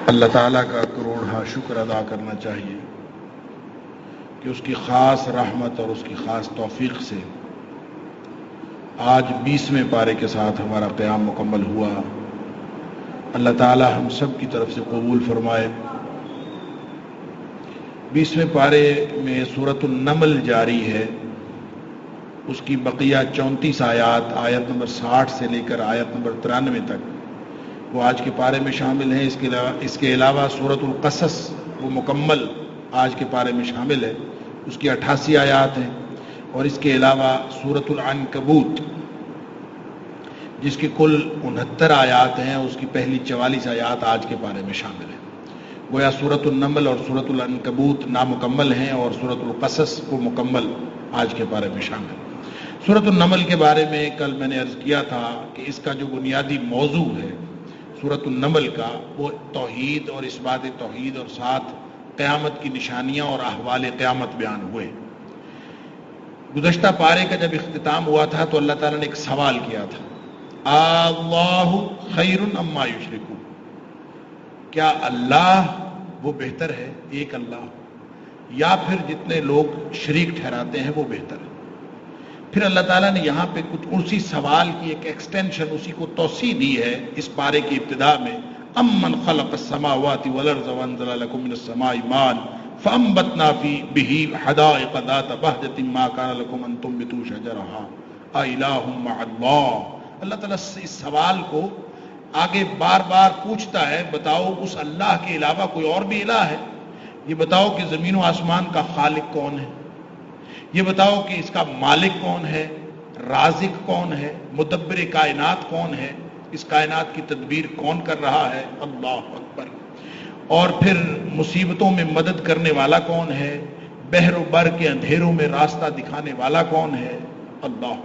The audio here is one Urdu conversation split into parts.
اللہ تعالیٰ کا کروڑہا شکر ادا کرنا چاہیے کہ اس کی خاص رحمت اور اس کی خاص توفیق سے آج 20ویں پارے کے ساتھ ہمارا قیام مکمل ہوا۔ اللہ تعالیٰ ہم سب کی طرف سے قبول فرمائے۔ 20ویں پارے میں سورۃ النمل جاری ہے، اس کی بقیہ 34 آیات، آیت نمبر 60 سے لے کر آیت نمبر 93 تک وہ آج کے پارے میں شامل ہیں۔ اس کے علاوہ سورۃ القصص وہ مکمل آج کے پارے میں شامل ہے، اس کی 88 آیات ہیں، اور اس کے علاوہ سورۃ العنکبوت جس کی کل 69 آیات ہیں، اس کی پہلی 44 آیات آج کے پارے میں شامل ہیں۔ گویا سورۃ النمل اور سورۃ العنکبوت نامکمل ہیں اور سورۃ القصص وہ مکمل آج کے پارے میں شامل ہیں۔ سورۃ النمل کے بارے میں کل میں نے عرض کیا تھا کہ اس کا جو بنیادی موضوع ہے سورۃ النمل کا، وہ توحید اور اثبات توحید اور ساتھ قیامت کی نشانیاں اور احوال قیامت بیان ہوئے۔ گزشتہ پارے کا جب اختتام ہوا تھا تو اللہ تعالیٰ نے ایک سوال کیا تھا، اللہ خیر اما یشرکون، کیا اللہ وہ بہتر ہے، ایک اللہ، یا پھر جتنے لوگ شریک ٹھہراتے ہیں وہ بہتر ہے؟ پھر اللہ تعالیٰ نے یہاں پہ کچھ اسی سوال کی ایک ایکسٹینشن، اسی کو توسیع دی ہے اس پارے کی ابتدا میں، امن خلق السماوات والارض وانزل لكم من السماء ماء فانبتنا به حدائق ذات بهجة ما كان لكم ان تنبتوا شجرها أإله مع الله۔ اللہ تعالیٰ اس سوال کو آگے بار بار پوچھتا ہے، بتاؤ اس اللہ کے علاوہ کوئی اور بھی الہ ہے؟ یہ بتاؤ کہ زمین و آسمان کا خالق کون ہے؟ یہ بتاؤ کہ اس کا مالک کون ہے، رازق کون ہے، مدبر کائنات کون ہے، اس کائنات کی تدبیر کون کر رہا ہے؟ اللہ اکبر۔ اور پھر مصیبتوں میں مدد کرنے والا کون ہے، بحر و بر کے اندھیروں میں راستہ دکھانے والا کون ہے؟ اللہ۔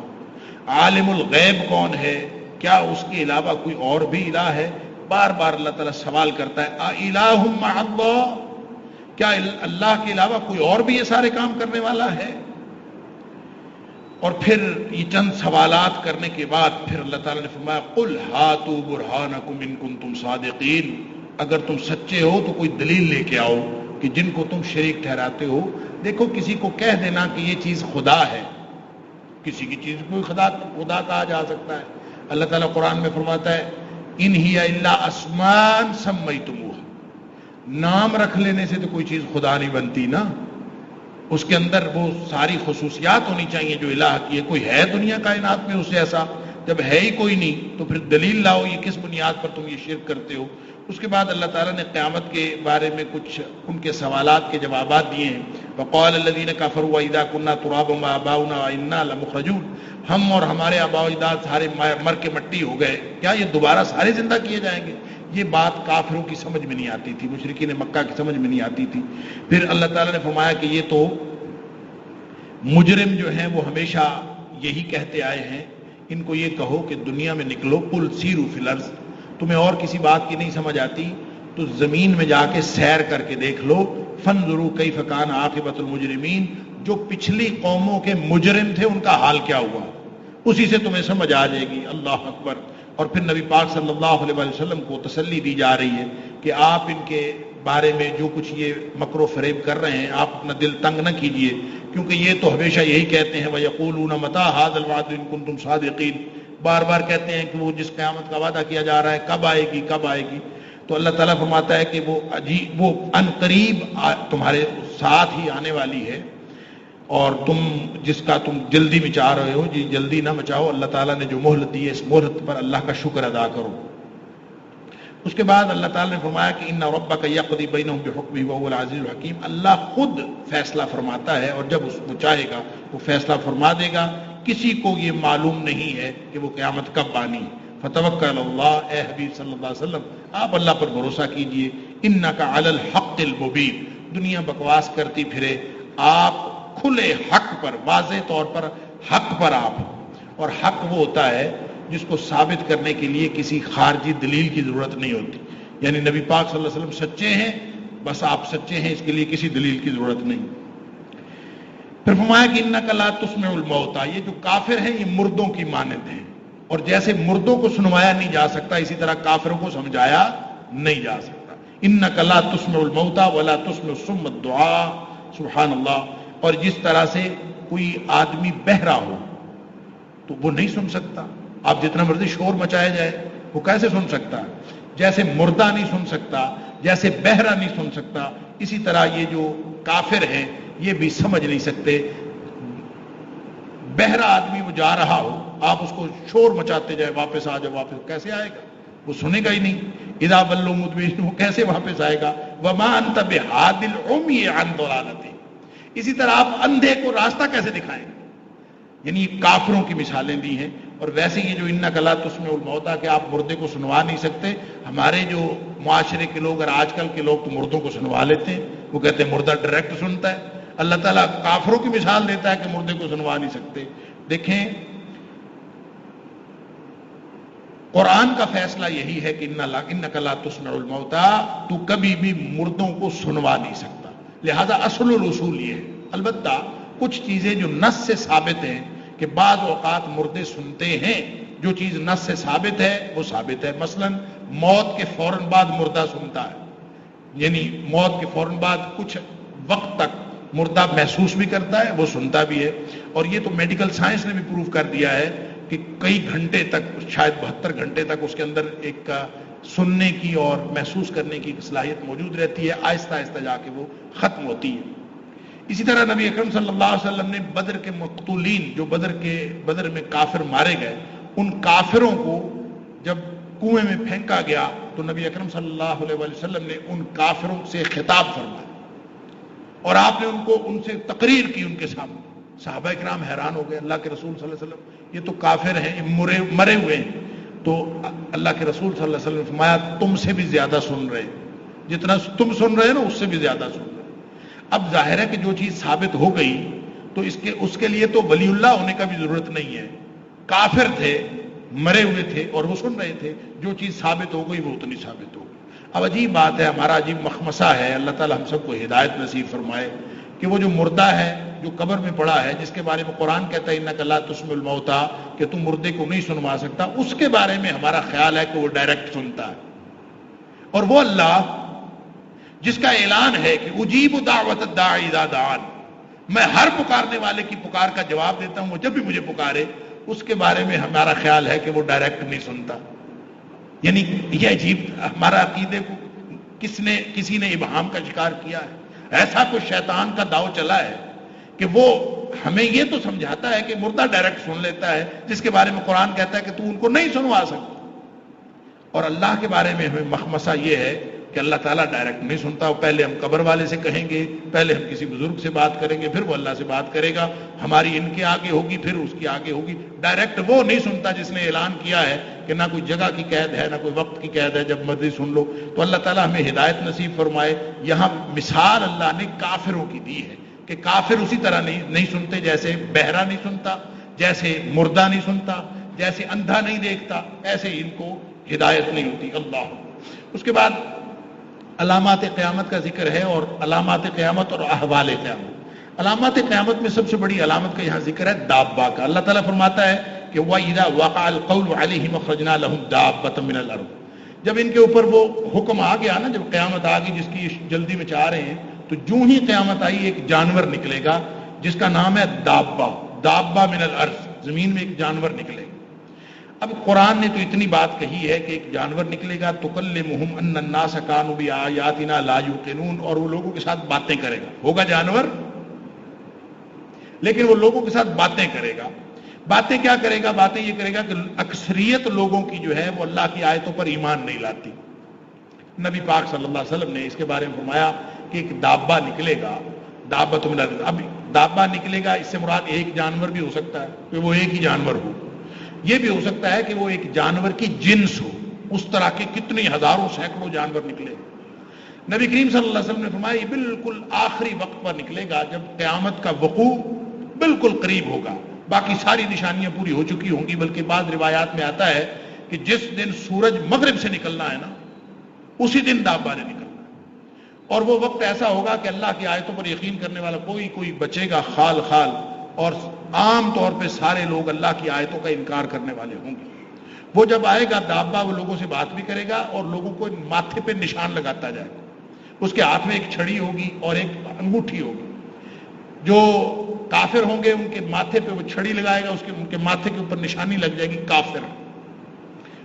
عالم الغیب کون ہے، کیا اس کے علاوہ کوئی اور بھی الہ ہے؟ بار بار اللہ تعالیٰ سوال کرتا ہے، اِلٰہ مع اللہ، کیا اللہ کے علاوہ کوئی اور بھی یہ سارے کام کرنے والا ہے؟ اور پھر یہ چند سوالات کرنے کے بعد پھر اللہ تعالیٰ نے فرمایا، قل ہاتوا برہانکم ان کنتم صادقین، اگر تم سچے ہو تو کوئی دلیل لے کے آؤ کہ جن کو تم شریک ٹھہراتے ہو۔ دیکھو کسی کو کہہ دینا کہ یہ چیز خدا ہے، کسی کی چیز کو خدا کہا جا سکتا ہے۔ اللہ تعالیٰ قرآن میں فرماتا ہے، ان ہی الا اسماء سمیتموها، نام رکھ لینے سے تو کوئی چیز خدا نہیں بنتی نا، اس کے اندر وہ ساری خصوصیات ہونی چاہیے جو الہ کی ہے۔ کوئی ہے دنیا کائنات میں اسے ایسا؟ جب ہے ہی کوئی نہیں تو پھر دلیل لاؤ، یہ کس بنیاد پر تم یہ شرک کرتے ہو؟ اس کے بعد اللہ تعالیٰ نے قیامت کے بارے میں کچھ ان کے سوالات کے جوابات دیے ہیں۔ وقال الذین کفروا اذا كنا ترابا وآباؤنا وإنا لمخرجون، ہم اور ہمارے آباء و اجداد سارے مر کے مٹی ہو گئے، کیا یہ دوبارہ سارے زندہ کیے جائیں گے؟ یہ بات کافروں کی سمجھ میں نہیں آتی تھی، مشرکین مکہ کی سمجھ میں نہیں آتی تھی۔ پھر اللہ تعالیٰ نے فرمایا کہ یہ تو مجرم جو ہیں وہ ہمیشہ یہی کہتے آئے ہیں، ان کو یہ کہو کہ دنیا میں نکلو، قل سیروا فی الارض، تمہیں اور کسی بات کی نہیں سمجھ آتی تو زمین میں جا کے سیر کر کے دیکھ لو، فانظروا کیف کان عاقبۃ المجرمین، جو پچھلی قوموں کے مجرم تھے ان کا حال کیا ہوا، اسی سے تمہیں سمجھ آ جائے گی۔ اللہ اکبر۔ اور پھر نبی پاک صلی اللہ علیہ وسلم کو تسلی دی جا رہی ہے کہ آپ ان کے بارے میں جو کچھ یہ مکر و فریب کر رہے ہیں آپ اپنا دل تنگ نہ کیجئے، کیونکہ یہ تو ہمیشہ یہی کہتے ہیں، وَيَقُولُونَ مَتَىٰ هَٰذَا الْوَعْدُ إِن كُنتُمْ صَادِقِينَ، بار بار کہتے ہیں کہ وہ جس قیامت کا وعدہ کیا جا رہا ہے کب آئے گی کب آئے گی۔ تو اللہ تعالیٰ فرماتا ہے کہ وہ ان قریب تمہارے ساتھ ہی آنے والی ہے، اور جس کا تم جلدی مچا رہے ہو، جی جلدی نہ مچاؤ، اللہ تعالیٰ نے جو مہلت دی ہے اس مہلت پر اللہ کا شکر ادا کرو۔ اس کے بعد اللہ تعالیٰ نے فرمایا کہ ان ربک یقضی بینہم بحکمہ وہو العزیز الحکیم، اللہ خود فیصلہ فرماتا ہے اور جب اس کو چاہے گا وہ فیصلہ فرما دے گا، کسی کو یہ معلوم نہیں ہے کہ وہ قیامت کب آنی۔ فتوکل علی اللہ، اے حبیب صلی اللہ علیہ وسلم آپ اللہ پر بھروسہ کیجئے، انک علی الحق المبین، دنیا بکواس کرتی پھرے، آپ کھلے حق پر، واضح طور پر حق پر آپ، اور حق وہ ہوتا ہے جس کو ثابت کرنے کے لیے کسی خارجی دلیل کی ضرورت نہیں ہوتی، یعنی نبی پاک صلی اللہ علیہ وسلم سچے ہیں، بس آپ سچے ہیں، اس کے لیے کسی دلیل کی ضرورت نہیں۔ پھر فرمایا کہ انک لا تسمع الموتى، یہ جو کافر ہیں یہ مردوں کی مانند ہیں، اور جیسے مردوں کو سنوایا نہیں جا سکتا اسی طرح کافروں کو سمجھایا نہیں جا سکتا. انک لا تسمع الموتى ولا تسمع الصم الدعاء. سبحان اللہ. اور جس طرح سے کوئی آدمی بہرا ہو تو وہ نہیں سن سکتا. آپ جتنا مرضی شور مچایا جائے وہ کیسے سن سکتا ہے؟ جیسے مردہ نہیں سن سکتا، جیسے بہرا نہیں سن سکتا، اسی طرح یہ جو کافر ہے یہ بھی سمجھ نہیں سکتے. بہرا آدمی وہ جا رہا ہو، آپ اس کو شور مچاتے جائے واپس آ جاؤ واپس، کیسے آئے گا؟ وہ سنے گا ہی نہیں. اذا ولوا مدبرین، وہ کیسے واپس آئے گا؟ وما انت بہاد العمی عن ضلالتہ. اسی طرح آپ اندھے کو راستہ کیسے دکھائیں گے؟ یعنی کافروں کی مثالیں دی ہیں. اور ویسے یہ جو انک لا تسمع الموتى کہ آپ مردے کو سنوا نہیں سکتے، ہمارے جو معاشرے کے لوگ اور آج کل کے لوگ تو مردوں کو سنوا لیتے ہیں. وہ کہتے ہیں مردہ ڈائریکٹ سنتا ہے. اللہ تعالیٰ کافروں کی مثال دیتا ہے کہ مردے کو سنوا نہیں سکتے. دیکھیں قرآن کا فیصلہ یہی ہے کہ انک لا تسمع الموتى، تو کبھی بھی مردوں کو سنوا نہیں سکتا. لہذا اصل الاصول یہ ہے. البتہ کچھ چیزیں جو نص سے ثابت ہیں کہ بعض اوقات مردے سنتے ہیں، جو چیز نص سے ثابت ہے وہ ثابت ہے. مثلا موت کے فوراً بعد مردہ سنتا ہے، یعنی موت کے فوراً بعد کچھ وقت تک مردہ محسوس بھی کرتا ہے، وہ سنتا بھی ہے. اور یہ تو میڈیکل سائنس نے بھی پروف کر دیا ہے کہ کئی گھنٹے تک، شاید 72 گھنٹے تک اس کے اندر ایک سننے کی اور محسوس کرنے کی صلاحیت موجود رہتی ہے. آہستہ آہستہ جا کے وہ ختم ہوتی ہے. اسی طرح نبی اکرم صلی اللہ علیہ وسلم نے بدر کے مقتولین، جو بدر میں کافر مارے گئے، ان کافروں کو جب کنویں میں پھینکا گیا تو نبی اکرم صلی اللہ علیہ وسلم نے ان کافروں سے خطاب فرمایا اور آپ نے ان سے تقریر کی ان کے سامنے. صحابہ اکرام حیران ہو گئے. اللہ کے رسول صلی اللہ علیہ وسلم یہ تو کافر ہیں، مرے ہوئے ہیں. تو اللہ کے رسول صلی اللہ علیہ وسلم نے فرمایا تم سے بھی زیادہ سن رہے، جتنا تم سن رہے ہیں نا اس سے بھی زیادہ سن رہے. اب ظاہر ہے کہ جو چیز ثابت ہو گئی تو اس کے لیے تو ولی اللہ ہونے کا بھی ضرورت نہیں ہے. کافر تھے، مرے ہوئے تھے اور وہ سن رہے تھے. جو چیز ثابت ہو گئی وہ اتنی ثابت ہو گئی. اب عجیب بات ہے، ہمارا عجیب مخمصہ ہے. اللہ تعالی ہم سب کو ہدایت نصیب فرمائے کہ وہ جو مردہ ہے جو قبر میں پڑا ہے، جس کے بارے میں قرآن کہتا ہے انک لا تسمع الموتى کہ تم مردے کو نہیں سنوا سکتا، اس کے بارے میں ہمارا خیال ہے کہ وہ ڈائریکٹ سنتا ہے. اور وہ اللہ جس کا اعلان ہے کہ اجیب دعوت الداعی اذا دعان، میں ہر پکارنے والے کی پکار کا جواب دیتا ہوں وہ جب بھی مجھے پکارے، اس کے بارے میں ہمارا خیال ہے کہ وہ ڈائریکٹ نہیں سنتا. یعنی یہ عجیب ہمارا عقیدے کو کسی نے ابہام کا شکار کیا ہے. ایسا کوئی شیطان کا داؤ چلا ہے کہ وہ ہمیں یہ تو سمجھاتا ہے کہ مردہ ڈائریکٹ سن لیتا ہے، جس کے بارے میں قرآن کہتا ہے کہ تو ان کو نہیں سنوا سکتا. اور اللہ کے بارے میں ہمیں مخمصہ یہ ہے کہ اللہ تعالیٰ ڈائریکٹ نہیں سنتا. پہلے ہم قبر والے سے کہیں گے، پہلے ہم کسی بزرگ سے بات کریں گے، پھر وہ اللہ سے بات کرے گا. ہماری ان کے آگے ہوگی، پھر اس کی آگے ہوگی. ڈائریکٹ وہ نہیں سنتا جس نے اعلان کیا ہے کہ نہ کوئی جگہ کی قید ہے، نہ کوئی وقت کی قید ہے، جب مرضی سن لو. تو اللہ تعالیٰ ہمیں ہدایت نصیب فرمائے. یہاں مثال اللہ نے کافروں کی دی ہے کہ کافر اسی طرح نہیں سنتے، جیسے بہرا نہیں سنتا، جیسے مردہ نہیں سنتا، جیسے اندھا نہیں دیکھتا، ایسے ان کو ہدایت نہیں ہوتی. اللہ. اس کے بعد علامات قیامت کا ذکر ہے، اور علامات قیامت اور احوال قیامت. علامات قیامت میں سب سے بڑی علامت کا یہاں ذکر ہے دابہ کا. اللہ تعالیٰ فرماتا ہے کہ وَإِذَا وَقَعَ الْقَوْلُ عَلَيْهِمْ أَخْرَجْنَا لَهُمْ دَابَّةً مِّنَ الْأَرْضِ. جب ان کے اوپر وہ حکم آ گیا نا، جب قیامت آ گئی جس کی جلدی میں چاہ رہے ہیں، تو جو ہی قیامت آئی ایک جانور نکلے گا جس کا نام ہے دابہ. دابہ من الارض، زمین میں ایک جانور نکلے گا. اب قرآن نے تو اتنی بات کہی ہے کہ ایک جانور نکلے گا، تکلمہم ان الناس کانوا بآیاتنا لا یوقنون، اور وہ لوگوں کے ساتھ باتیں کرے گا. ہوگا جانور لیکن وہ لوگوں کے ساتھ باتیں کرے گا. باتیں کیا کرے گا؟ باتیں یہ کرے گا کہ اکثریت لوگوں کی جو ہے وہ اللہ کی آیتوں پر ایمان نہیں لاتی. نبی پاک صلی اللہ علیہ وسلم نے اس کے بارے میں فرمایا کہ ایک دابہ نکلے گا. دابۃ من الارض. اب دابہ نکلے گا، اس سے مراد ایک جانور بھی ہو سکتا ہے کہ وہ ایک ہی جانور ہو. یہ بھی ہو سکتا ہے کہ وہ ایک جانور کی جنس ہو. اس طرح کے کتنی ہزاروں سینکڑوں جانور نکلے. نبی کریم صلی اللہ علیہ وسلم نے فرمایا یہ بالکل آخری وقت پر نکلے گا، جب قیامت کا وقوع بالکل قریب ہوگا. باقی ساری نشانیاں پوری ہو چکی ہوں گی، بلکہ بعض روایات میں آتا ہے کہ جس دن سورج مغرب سے نکلنا ہے نا، اسی دن دابہ نے نکلنا ہے. اور وہ وقت ایسا ہوگا کہ اللہ کی آیتوں پر یقین کرنے والا کوئی بچے گا خال خال، اور عام طور پہ سارے لوگ اللہ کی آیتوں کا انکار کرنے والے ہوں گے. وہ جب آئے گا دابا وہ لوگوں سے بات بھی کرے گا اور لوگوں کو ماتھے پہ نشان لگاتا جائے گا. اس کے ہاتھ میں ایک چھڑی ہوگی اور ایک انگوٹھی ہوگی. جو کافر ہوں گے ان کے ماتھے پہ وہ چھڑی لگائے گا, ان کے ماتھے کے اوپر نشانی لگ جائے گی کافر.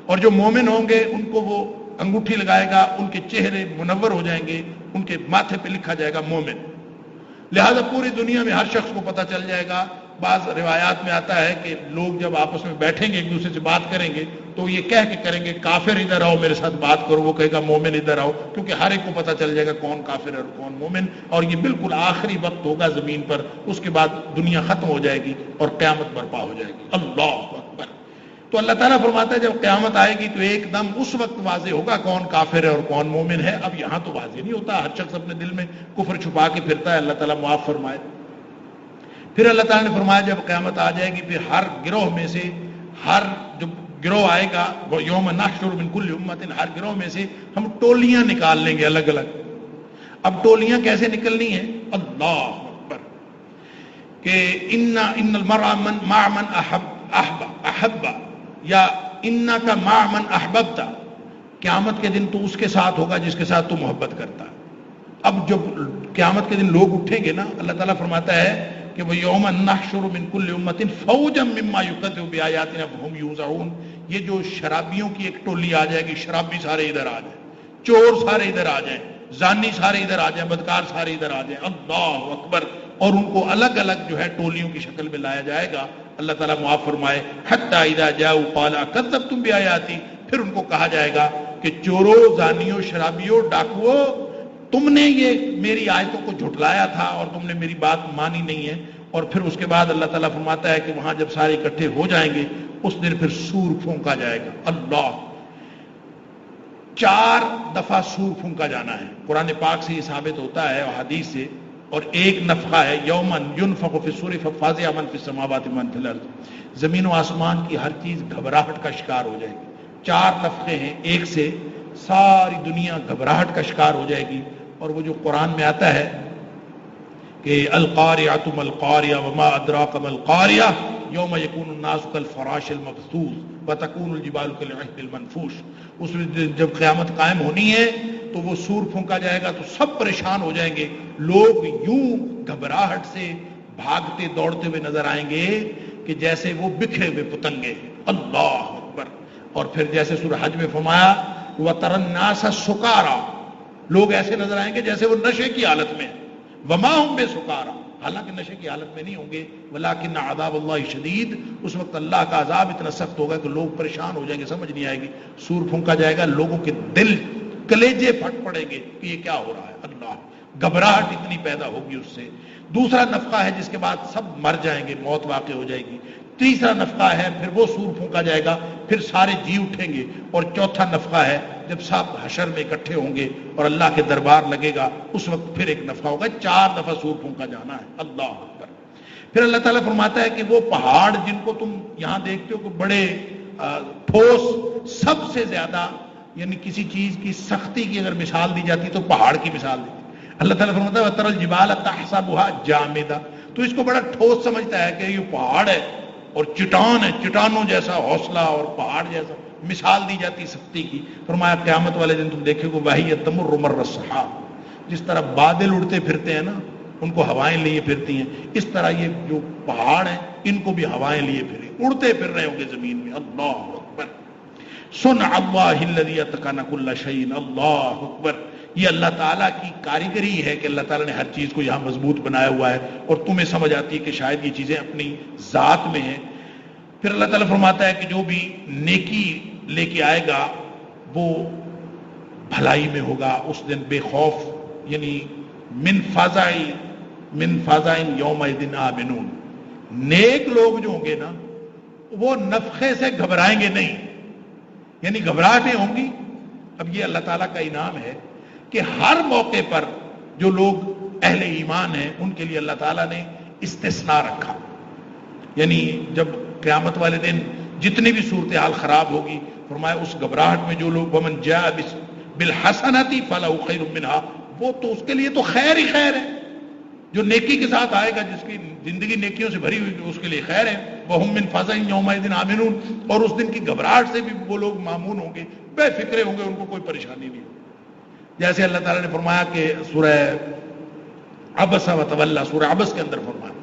اور جو مومن ہوں گے ان کو وہ انگوٹھی لگائے گا, ان کے چہرے منور ہو جائیں گے, ان کے ماتھے پہ لکھا جائے گا مومن. لہذا پوری دنیا میں ہر شخص کو پتہ چل جائے گا. بعض روایات میں آتا ہے کہ لوگ جب آپس میں بیٹھیں گے ایک دوسرے سے بات کریں گے تو یہ کہہ کے کریں گے کافر ادھر آؤ میرے ساتھ بات کرو, وہ کہے گا مومن ادھر آؤ, کیونکہ ہر ایک کو پتہ چل جائے گا کون کافر ہے اور کون مومن. اور یہ بالکل آخری وقت ہوگا زمین پر, اس کے بعد دنیا ختم ہو جائے گی اور قیامت برپا ہو جائے گی. اللہ اکبر. تو اللہ تعالیٰ فرماتا ہے جب قیامت آئے گی تو ایک دم اس وقت واضح ہوگا کون کافر ہے اور کون مومن ہے. اب یہاں تو واضح نہیں ہوتا, ہر شخص اپنے دل میں کفر چھپا کے پھرتا ہے. اللہ تعالیٰ معاف فرمائے. پھر اللہ تعالیٰ نے فرمایا جب قیامت آ جائے گی پھر ہر گروہ میں سے, ہر جو گروہ آئے گا وہ یوم نحشر من کل امت, ہر گروہ میں سے ہم ٹولیاں نکال لیں گے الگ الگ. اب ٹولیاں کیسے نکلنی ہیں؟ اللہ اکبر. کہ ان المرء مع من احب یا ان کا مع من احببت, قیامت کے دن تو اس کے ساتھ ہوگا جس کے ساتھ تو محبت کرتا ہے. اب جب قیامت کے دن لوگ اٹھیں گے نا, اللہ تعالیٰ فرماتا ہے کہ وہ یوم نحشر من کل امت فوجا مما یکذب بآیاتنا فهم یوزعون. یہ جو شرابیوں کی ایک ٹولی آ جائے گی, شرابی سارے ادھر آ جائیں, چور سارے ادھر آ جائیں, زانی سارے ادھر آ جائیں, بدکار سارے ادھر آ جائیں. اللہ اکبر. اور ان کو الگ الگ جو ہے ٹولیوں کی شکل میں لایا جائے گا. اللہ تعالیٰ معاف فرمائے. حتی اذا جاؤ قال کذبتم بآیاتی, پھر ان کو کہا جائے گا کہ چوروں, زانیوں, شرابیوں, ڈاکوؤں, تم نے یہ میری آیتوں کو جھٹلایا تھا اور تم نے میری بات مانی نہیں ہے. اور پھر اس کے بعد اللہ تعالیٰ فرماتا ہے کہ وہاں جب سارے اکٹھے ہو جائیں گے اس دن پھر سور پھونکا جائے گا. اللہ, 4 دفعہ سور پھونکا جانا ہے. قرآن پاک سے یہ ثابت ہوتا ہے اور حدیث سے. اور ایک نفخہ ہے یومن ینفخ فی الصور ففزع من فی السماوات ومن فی الارض, زمین و آسمان کی ہر چیز گھبراہٹ کا شکار ہو جائے گی. 4 نفخے ہیں, ایک سے ساری دنیا گھبراہٹ کا شکار ہو جائے گی. اور وہ جو قرآن میں آتا ہے کہ القاریۃ ما القاریہ وما ادراک ما القاریہ یوم یکون الناس کالفراش المبثوث وتکون الجبال کالعہن المنفوش. اس میں جب قیامت قائم ہونی ہے تو وہ سور پھونکا جائے گا تو سب پریشان ہو جائیں گے. لوگ یوں گھبراہٹ سے بھاگتے دوڑتے ہوئے نظر آئیں گے کہ جیسے وہ بکھرے ہوئے پتنگے. اللہ اکبر. اور پھر جیسے سورہ حج میں فرمایا وَتَرَى النَّاسَ سُكَارَى, لوگ ایسے نظر آئیں گے جیسے وہ نشے کی حالت میں, وما ہم بسکارا, حالانکہ نشے کی حالت میں نہیں ہوں گے. ولکن عذاب اللہ شدید, اس وقت اللہ کا عذاب اتنا سخت ہوگا کہ لوگ پریشان ہو جائیں گے, سمجھ نہیں آئے گی. سور پھونکا جائے گا, لوگوں کے دل کلیجے پھٹ پڑیں گے کہ یہ کیا ہو رہا ہے. اللہ, گھبراہٹ اتنی پیدا ہوگی اس سے. دوسرا نفخہ ہے جس کے بعد سب مر جائیں گے, موت واقع ہو جائے گی. تیسرا نفخہ ہے پھر وہ سور پھونکا جائے گا, پھر سارے جی اٹھیں گے. اور چوتھا نفخہ ہے جب سب حشر میں اکٹھے ہوں گے اور اللہ کے دربار لگے گا, اس وقت پھر ایک نفخہ ہوگا. 4 دفعہ سور پھونکا جانا ہے. اللہ اکبر. پھر اللہ تعالیٰ فرماتا ہے کہ وہ پہاڑ جن کو تم یہاں دیکھتے ہو کہ بڑے ٹھوس, سب سے زیادہ یعنی کسی چیز کی سختی کی اگر مثال دی جاتی تو پہاڑ کی مثال دی. اللہ تعالیٰ فرماتا ہے وَتَرَى الْجِبَالَ تَحْسَبُهَا جَامِدَةً, تو اس کو بڑا ٹھوس سمجھتا ہے کہ یہ پہاڑ ہے اور چٹان ہے, چٹانوں جیسا حوصلہ اور پہاڑ جیسا مثال دی جاتی سختی کی. فرمایا قیامت والے دن تم دیکھو گے وَهِيَ تَمُرُّ مَرَّ السَّحَابِ, جس طرح بادل اڑتے پھرتے ہیں نا, ان کو ہوائیں لیے پھرتی ہیں, اس طرح یہ جو پہاڑ ہیں ان کو بھی ہوائیں لیے پھریں, اڑتے پھر رہے ہوں گے زمین میں. اللہ اکبر. صنع اللہ الذی اتقن کل شیء. اللہ اکبر. یہ اللہ تعالیٰ کی کاریگری ہے کہ اللہ تعالیٰ نے ہر چیز کو یہاں مضبوط بنایا ہوا ہے اور تمہیں سمجھ آتی ہے کہ شاید یہ چیزیں اپنی ذات میں ہیں. پھر اللہ تعالیٰ فرماتا ہے کہ جو بھی نیکی لے کے آئے گا وہ بھلائی میں ہوگا اس دن بے خوف, یعنی من فزع یومئذ آمنون. نیک لوگ جو ہوں گے نا وہ نفخے سے گھبرائیں گے نہیں, یعنی گھبراہٹیں ہوں گی. اب یہ اللہ تعالیٰ کا انعام ہے کہ ہر موقع پر جو لوگ اہل ایمان ہیں ان کے لیے اللہ تعالیٰ نے استثناء رکھا. یعنی جب قیامت والے دن جتنی بھی صورتحال خراب ہوگی, فرمایا اس گھبراہٹ میں جو لوگ ومن جاء بالحسنۃ فلہ خیر منہا, وہ تو اس کے لیے تو خیر ہی خیر ہے. جو نیکی کے ساتھ آئے گا, جس کی زندگی نیکیوں سے بھری ہوئی, اس کے لیے خیر ہے. وَهُمْ مِنْ فَزَعٍ يَوْمَئِذٍ آمِنُونَ، اور اس دن کی گھبراہٹ سے بھی وہ لوگ مامون ہوں گے، بے فکرے ہوں گے، ان کو کوئی پریشانی نہیں ہوگی۔ جیسے اللہ تعالیٰ نے فرمایا کہ سورہ عبس وتولی، سورہ عبس کے اندر فرمایا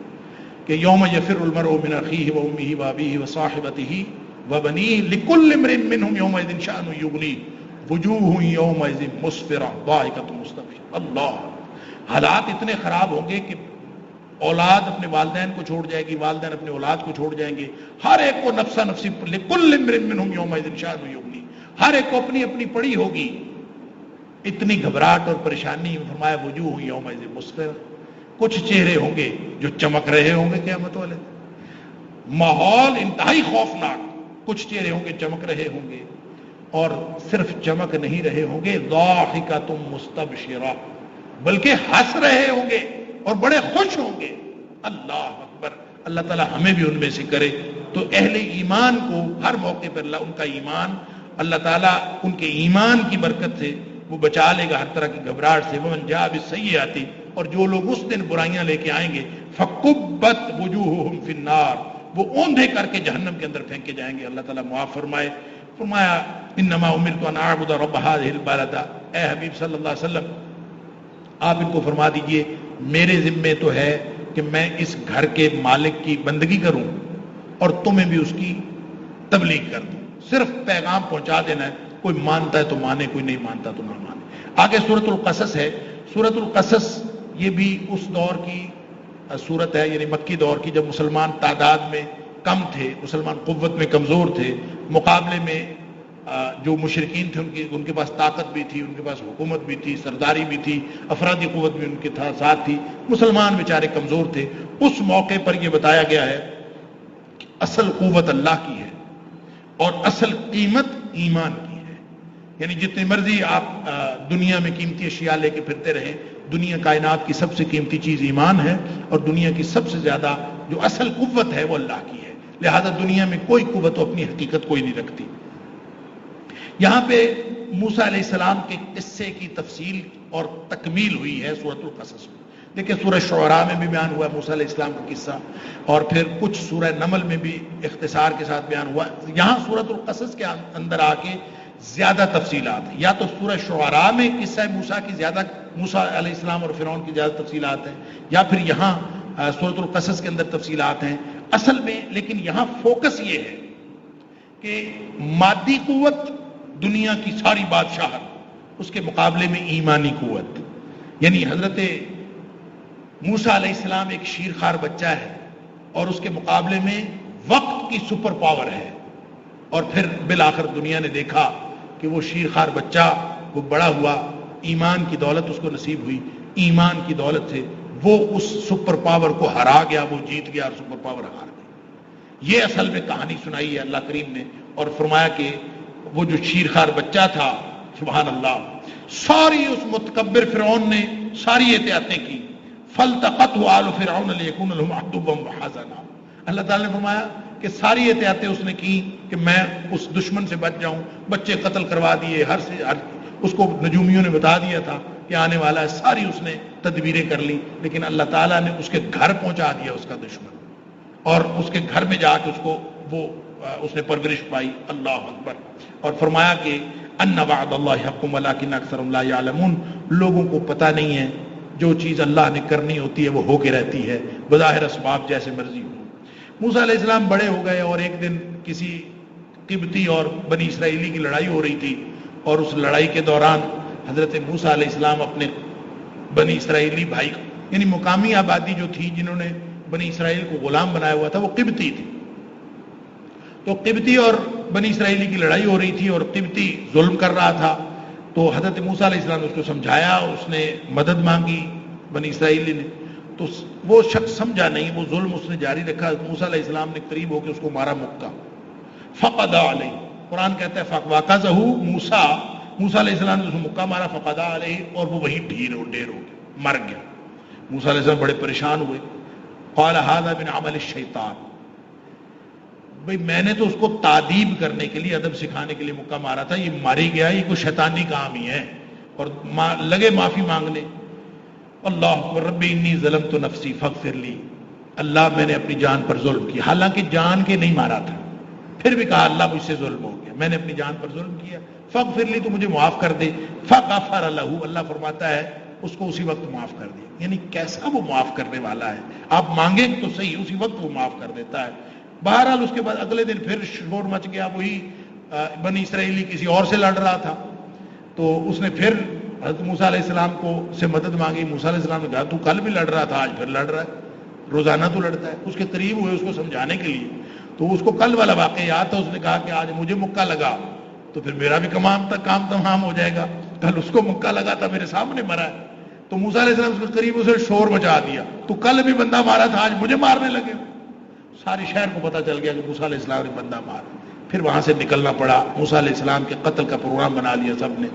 کہ یوم یفر المرء من اخیہ وامہ وابیہ وصاحبتہ وبنیہ لکل امرئ منہم یومئذ شأن یغنیہ وجوہ یومئذ مسفرہ ضاحکۃ مستبشرہ۔ اللہ، حالات اتنے خراب ہوں گے کہ اولاد اپنے والدین کو چھوڑ جائے گی، والدین اپنے اولاد کو چھوڑ جائیں گے، ہر ایک کو نفسا نفسی، لکل امرئ منہم یومئذ شأن یغنیہ، ہر ایک کو اپنی اپنی پڑی ہوگی، اتنی گھبراہٹ اور پریشانی۔ فرمایا وجوہ یومئذ مسفرہ، کچھ چہرے ہوں گے جو چمک رہے ہوں گے قیامت والے، ماحول انتہائی خوفناک، کچھ چہرے ہوں گے چمک رہے ہوں گے، اور صرف چمک نہیں رہے ہوں گے، ضاحکۃ مستبشرہ، بلکہ ہنس رہے ہوں گے اور بڑے خوش ہوں گے۔ اللہ اکبر، اللہ تعالیٰ ہمیں بھی ان میں سے کرے۔ تو اہل ایمان کو ہر موقع پر اللہ ان کا ایمان، اللہ تعالیٰ ان کے ایمان کی برکت سے وہ بچا لے گا ہر طرح کی گھبراہٹ سے۔ ومن جاء بالسیئۃ، اور جو لوگ اس دن برائیاں لے کے آئیں گے، فکبت وجوہہم فی النار، وہ اوندھے کر کے جہنم کے اندر پھینکے جائیں گے۔ اللہ تعالیٰ معاف فرمائے۔ فرمایا انما امرت ان اعبد رب هذه البلدہ، اے حبیب صلی اللہ علیہ وسلم آپ ان کو فرما دیجئے میرے ذمے تو ہے کہ میں اس گھر کے مالک کی بندگی کروں اور تمہیں بھی اس کی تبلیغ کر دوں، صرف پیغام پہنچا دینا ہے، کوئی مانتا ہے تو مانے، کوئی نہیں مانتا تو نہ مانے۔ آگے سورۃ القصص ہے۔ سورۃ القصص یہ بھی اس دور کی صورت ہے، یعنی مکی دور کی، جب مسلمان تعداد میں کم تھے، مسلمان قوت میں کمزور تھے، مقابلے میں جو مشرکین تھے ان کے پاس طاقت بھی تھی، ان کے پاس حکومت بھی تھی، سرداری بھی تھی، افرادی قوت بھی ان کے ساتھ تھی، مسلمان بیچارے کمزور تھے۔ اس موقع پر یہ بتایا گیا ہے کہ اصل قوت اللہ کی ہے اور اصل قیمت ایمان کی ہے۔ یعنی جتنی مرضی آپ دنیا میں قیمتی اشیاء لے کے پھرتے رہیں، دنیا کائنات کی سب سے قیمتی چیز ایمان ہے، اور دنیا کی سب سے زیادہ جو اصل قوت ہے وہ اللہ کی ہے۔ لہذا دنیا میں کوئی قوت اپنی حقیقت کوئی نہیں رکھتی۔ یہاں پہ موسیٰ علیہ السلام کے قصے کی تفصیل اور تکمیل ہوئی ہے سورۃ القصص میں۔ دیکھیں سورہ شعراء میں بھی بیان ہوا ہے موسیٰ علیہ السلام کا قصہ، اور پھر کچھ سورہ نمل میں بھی اختصار کے ساتھ بیان ہوا۔ یہاں سورۃ القصص کے اندر آ کے زیادہ تفصیلات ہیں، یا تو سورہ شعراء میں قصہ موسیٰ کی زیادہ، موسیٰ علیہ السلام اور فرعون کی زیادہ تفصیلات ہیں، یا پھر یہاں سورۃ القصص کے اندر تفصیلات ہیں اصل میں۔ لیکن یہاں فوکس یہ ہے کہ مادی قوت، دنیا کی ساری بادشاہت، اس کے مقابلے میں ایمانی قوت، یعنی حضرت موسیٰ علیہ السلام ایک شیرخوار بچہ ہے اور اس کے مقابلے میں وقت کی سپر پاور ہے۔ اور پھر بالآخر دنیا نے دیکھا کہ وہ شیرخوار بچہ وہ بڑا ہوا، ایمان کی دولت اس کو نصیب ہوئی، ایمان کی دولت سے وہ اس سپر پاور کو ہرا گیا، وہ جیت گیا اور سپر پاور ہار گیا۔ یہ اصل میں کہانی سنائی ہے اللہ کریم نے، اور فرمایا کہ وہ جو شیرخوار بچہ تھا، سبحان اللہ، ساری اس متکبر فرعون نے ساری احتیاطیں کی، فَالْتَقَطْهُ آلُ فِرْعَوْنَ لِيَكُونَ لَهُمْ عَدُوًّا وَحَزَنًا۔ اللہ تعالیٰ نے فرمایا کہ ساری احتیاطیں اس نے کی کہ میں اس دشمن سے بچ جاؤں، بچے قتل کروا دیے، ہر اس کو نجومیوں نے بتا دیا تھا کہ آنے والا ہے، ساری اس نے تدبیریں کر لی، لیکن اللہ تعالیٰ نے اس کے گھر پہنچا دیا اس کا دشمن، اور اس کے گھر میں جا کے اس نے پرورش پائی۔ اللہ اکبر۔ اور فرمایا کہ ان وعد اللہ حق ولکن اکثرهم لا یعلمون، لوگوں کو پتہ نہیں ہے جو چیز اللہ نے کرنی ہوتی ہے وہ ہو کے رہتی ہے، بظاہر اسباب جیسے مرضی ہو۔ موسیٰ علیہ السلام بڑے ہو گئے، اور ایک دن کسی قبطی اور بنی اسرائیلی کی لڑائی ہو رہی تھی، اور اس لڑائی کے دوران حضرت موسیٰ علیہ السلام اپنے بنی اسرائیلی بھائی، یعنی مقامی آبادی جو تھی جنہوں نے بنی اسرائیل کو غلام بنایا ہوا تھا، وہ قبطی تھی، تو قبطی اور بنی اسرائیلی کی لڑائی ہو رہی تھی اور قبطی ظلم کر رہا تھا۔ تو حضرت موسیٰ علیہ السلام نے اس کو سمجھایا، اس نے مدد مانگی بنی اسرائیلی نے، تو وہ شخص سمجھا نہیں، وہ ظلم اس نے جاری رکھا۔ موسیٰ علیہ السلام نے قریب ہو کے اس کو مارا مکہ، فقضى علیہ، قرآن کہتا ہے فَوَقَذَهُ موسیٰ، موسیٰ علیہ السلام نے اس کو مکہ مارا، فقضى علیہ، اور وہ وہی ڈھیر ہو گیا، مر گیا۔ موسیٰ علیہ السلام بڑے پریشان ہوئے، قال هذا من عمل الشیطان، بھئی میں نے تو اس کو تعدیب کرنے کے لیے، ادب سکھانے کے لیے مکہ مارا تھا، یہ ماری گیا، یہ کوئی شیطانی کام ہی ہے، اور لگے معافی مانگنے۔ اللہ اکبر، ربی انی ظلمت نفسی فاغفر لی، اللہ میں نے اپنی جان پر ظلم کیا، حالانکہ جان کے نہیں مارا تھا، پھر بھی کہا اللہ مجھ سے ظلم ہو گیا، میں نے اپنی جان پر ظلم کیا، فاغفر لی، تو مجھے معاف کر دے، فغفر لہ، اللہ فرماتا ہے اس کو اسی وقت معاف کر دیا۔ یعنی کیسا وہ معاف کرنے والا ہے، آپ مانگیں تو صحیح، اسی وقت وہ معاف کر دیتا ہے۔ بہرحال اس کے بعد اگلے دن پھر شور مچ گیا، وہی بنی اسرائیلی کسی اور سے لڑ رہا تھا، تو اس نے پھر حضرت موسیٰ علیہ السلام کو سے مدد مانگی۔ موسیٰ علیہ السلام نے کہا تو کل بھی لڑ رہا تھا، آج پھر لڑ رہا ہے، روزانہ تو لڑتا ہے۔ اس کے قریب ہوئے اس کو سمجھانے کے لیے، تو اس کو کل والا واقعہ یاد تھا، اس نے کہا کہ آج مجھے مکہ لگا تو پھر میرا بھی کام تمام ہو جائے گا، کل اس کو مکہ لگا تھا میرے سامنے مرا ہے۔ تو موسیٰ علیہ السلام اس کے قریب اسے شور مچا دیا، تو کل بھی بندہ مارا تھا، آج مجھے مارنے لگے۔ سارے شہر کو پتہ چل گیا کہ موسیٰ علیہ السلام نے بندہ مارا۔ پھر وہاں سے نکلنا پڑا، موسیٰ علیہ السلام کے قتل کا پروگرام بنا لیا سب نے۔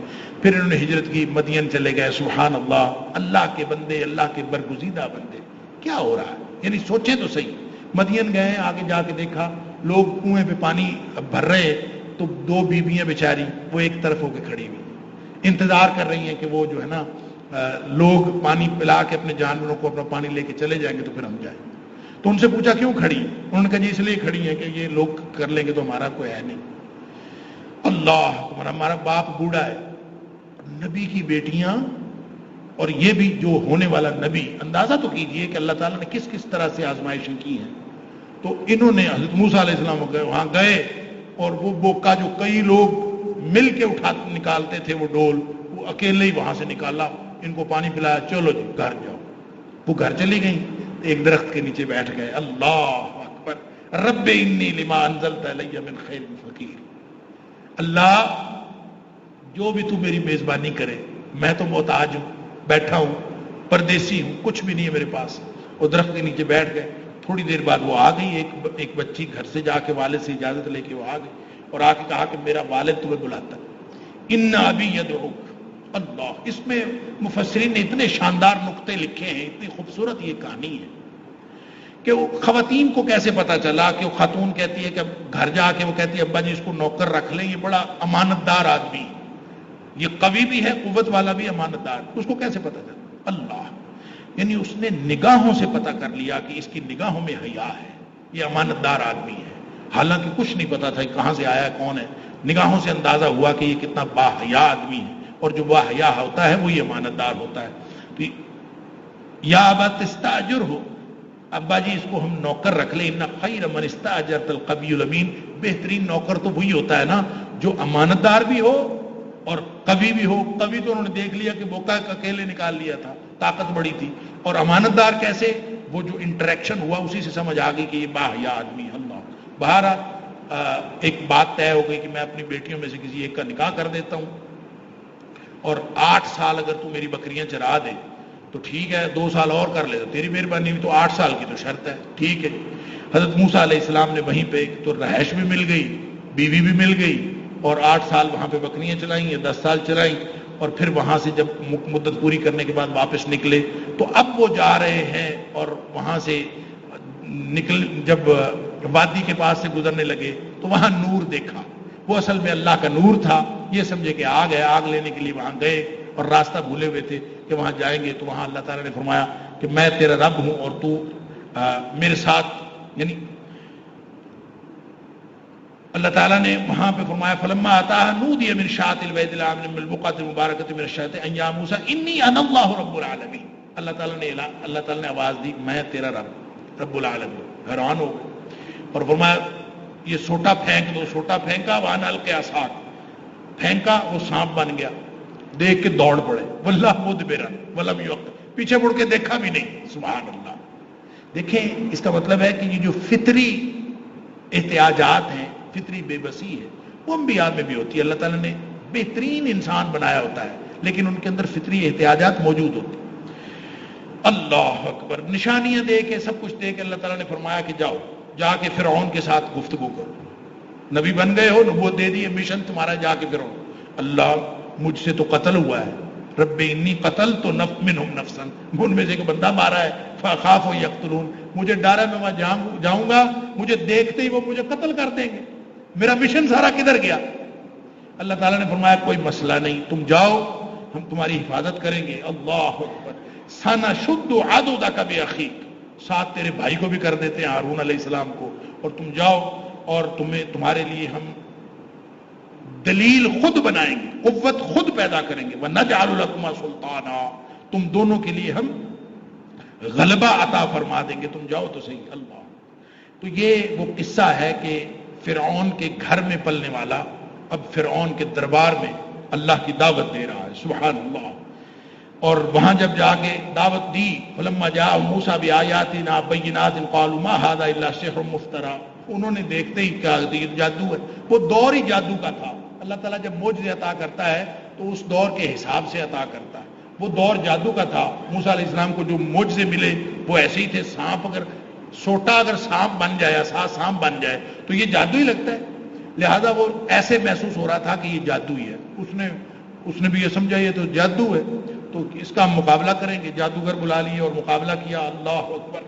پھر انہوں نے ہجرت کی، مدین چلے گئے۔ سبحان اللہ، اللہ کے بندے، اللہ کے برگزیدہ بندے، کیا ہو رہا ہے؟ یعنی سوچیں تو صحیح، مدین گئے، آگے جا کے دیکھا لوگ کنویں پہ پانی بھر رہے، تو دو بیویاں بیچاری وہ ایک طرف ہو کے کھڑی ہوئی انتظار کر رہی ہیں کہ وہ جو ہے نا لوگ پانی پلا کے اپنے جانوروں کو اپنا پانی لے کے چلے جائیں گے تو پھر ہم جائیں۔ تو ان سے پوچھا کیوں کھڑی؟ انہوں نے کہا جی اس لیے کھڑی ہیں کہ یہ لوگ کر لیں گے تو ہمارا کوئی ہے نہیں۔ اللہ، ہمارا باپ بوڑھا ہے، نبی کی بیٹیاں، اور یہ بھی جو ہونے والا نبی، اندازہ تو کیجئے کہ اللہ تعالیٰ نے کس کس طرح سے آزمائشیں کی ہیں۔ تو انہوں نے حضرت موسیٰ علیہ السلام وہاں گئے، اور وہ بوکا جو کئی لوگ مل کے نکالتے تھے وہ ڈول، وہ اکیلے ہی وہاں سے نکالا، ان کو پانی پلایا، چلو جی گھر جاؤ۔ وہ گھر چلی گئیں، ایک درخت کے نیچے بیٹھ گئے۔ اللہ اکبر، رب انی لما انزلت الی من خیر فقیر، اللہ جو بھی تو میری میزبانی کرے، میں تو محتاج ہوں، بیٹھا ہوں، پردیسی ہوں، کچھ بھی نہیں ہے میرے پاس۔ وہ درخت کے نیچے بیٹھ گئے۔ تھوڑی دیر بعد وہ آ گئی، ایک بچی گھر سے جا کے والد سے اجازت لے کے وہ آ گئی، اور آ کے کہا کہ میرا والد تمہیں بلاتا ہے، ان ابی یدعوک۔ اللہ، اس میں مفسرین نے اتنے شاندار نقطے لکھے ہیں، اتنی خوبصورت یہ کہانی ہے کہ وہ خواتین کو کیسے پتا چلا کہ وہ خاتون کہتی ہے کہ گھر جا کے وہ کہتی ہے ابا جی اس کو نوکر رکھ لیں، یہ بڑا امانت دار آدمی، یہ قوی بھی ہے، قوت والا بھی، امانت دار، اس کو کیسے پتا چلا؟ اللہ، یعنی اس نے نگاہوں سے پتا کر لیا کہ اس کی نگاہوں میں حیا ہے، یہ امانت دار آدمی ہے، حالانکہ کچھ نہیں پتا تھا کہاں سے آیا، کون ہے۔ نگاہوں سے اندازہ ہوا کہ یہ کتنا باحیا آدمی ہے، اور جو باحیا ہوتا ہے وہی امانت دار ہوتا ہے۔ تو یا ابا تستاجر ہو، ابا جی اس کو ہم نوکر رکھ لیں، ان خیر من استاجرت القوی الامین، بہترین نوکر تو وہی ہوتا ہے نا جو امانت دار بھی ہو اور قوی بھی ہو۔ قوی تو انہوں نے دیکھ لیا کہ بوکا اکیلے نکال لیا تھا، طاقت بڑی تھی، اور امانت دار کیسے؟ وہ جو انٹریکشن ہوا اسی سے سمجھ آ گئی کہ یہ باحیا آدمی ہے۔ اللہ، بہرحال ایک بات طے ہو گئی کہ میں اپنی بیٹیوں میں سے کسی ایک کا نکاح کر دیتا ہوں، اور 8 سال اگر تو میری بکریاں چرا دے تو ٹھیک ہے، 2 سال اور کر لے تو تیری مہربانی ہوئی، تو 8 سال کی تو شرط ہے، ٹھیک ہے۔ حضرت موسیٰ علیہ السلام نے وہیں پہ تو رہائش بھی مل گئی، بیوی بھی مل گئی، اور 8 سال وہاں پہ بکریاں چلائیں، 10 سال چلائیں، اور پھر وہاں سے جب مدت پوری کرنے کے بعد واپس نکلے تو اب وہ جا رہے ہیں، اور وہاں سے جب وادی کے پاس سے گزرنے لگے تو وہاں نور دیکھا، وہ اصل میں اللہ کا نور تھا، یہ سمجھے کہ آگ ہے، آگ لینے کے لیے وہاں گئے، اور راستہ بھولے ہوئے تھے کہ وہاں جائیں گے، تو وہاں اللہ تعالیٰ نے فرمایا کہ میں تیرا رب ہوں اور تو میرے ساتھ، یعنی اللہ تعالیٰ نے وہاں پہ فرمایا فلما اتاها نودي من شاطئ البيت الامن من البقعة المباركة من الشاطئ ان يا موسى اني انا الله رب العالمين۔ اللہ تعالیٰ نے آواز دی میں تیرا رب العالمین۔ حیران ہو گئے اور فرمایا یہ سوٹا پھینک دو، سوٹا پھینکا، وان القی عصاک، پھینکا، وہ سانپ بن گیا، دیکھ کے دوڑ پڑے، واللہ مدبرا ولم یعقب، پیچھے مڑ کے دیکھا بھی نہیں۔ سبحان اللہ، دیکھیں اس کا مطلب ہے کہ یہ جو فطری احتیاجات ہیں، فطری بے بسی ہے، وہ انبیاء میں بھی ہوتی ہے۔ اللہ تعالیٰ نے بہترین انسان بنایا ہوتا ہے لیکن ان کے اندر فطری احتیاجات موجود ہوتی ہیں۔ اللہ اکبر، نشانیاں دے کے سب کچھ دے کے اللہ تعالیٰ نے فرمایا کہ جاؤ جا کے فرعون کے ساتھ گفتگو کرو، نبی بن گئے ہو، نبوت دے دی ہے، مشن تمہارا جا کے فرعون، اللہ مجھ سے تو قتل ہوا ہے، رب انی قتلت منہم نفسا، ان میں سے ایک بندہ مارا ہے، فاخاف یقتلون، مجھے ڈر ہے میں وہاں جاؤں گا، مجھے دیکھتے ہی وہ مجھے قتل کر دیں گے، میرا مشن سارا کدھر گیا؟ اللہ تعالیٰ نے فرمایا کوئی مسئلہ نہیں، تم جاؤ، ہم تمہاری حفاظت کریں گے۔ اللہ اکبر، سنشد عضدک باخیک، ساتھ تیرے بھائی کو بھی کر دیتے ہیں، ہارون علیہ السلام کو، اور تم جاؤ اور تمہارے لیے ہم دلیل خود بنائیں گے، قوت خود پیدا کریں گے، وَنَجْعَلُ لَكُمَا سُلْطَانًا، تم دونوں کے لیے ہم غلبہ عطا فرما دیں گے، تم جاؤ تو صحیح۔ اللہ، تو یہ وہ قصہ ہے کہ فرعون کے گھر میں پلنے والا اب فرعون کے دربار میں اللہ کی دعوت دے رہا ہے، سبحان اللہ۔ اور وہاں جب جا کے دعوت دی، فلما جاء موسیٰ بآیاتنا بینات قالوا ما هذا الا سحر مفترى، انہوں نے دیکھتے ہی کہا کہ یہ جادو ہے۔ وہ دور ہی جادو کا تھا۔ اللہ تعالیٰ جب معجزے عطا کرتا ہے تو اس دور کے حساب سے عطا کرتا ہے۔ وہ دور جادو کا تھا۔ موسیٰ علیہ السلام کو جو معجزے ملے وہ ایسے ہی تھے۔ سانپ اگر سوٹا اگر سانپ بن جائے، سانپ بن جائے تو یہ جادو ہی لگتا ہے، لہذا وہ ایسے محسوس ہو رہا تھا کہ یہ جادو ہی ہے۔ اس نے بھی یہ سمجھا یہ تو جادو ہے، تو اس کا ہم مقابلہ کریں گے۔ جادوگر بلا لیے اور مقابلہ کیا، اللہ اکبر۔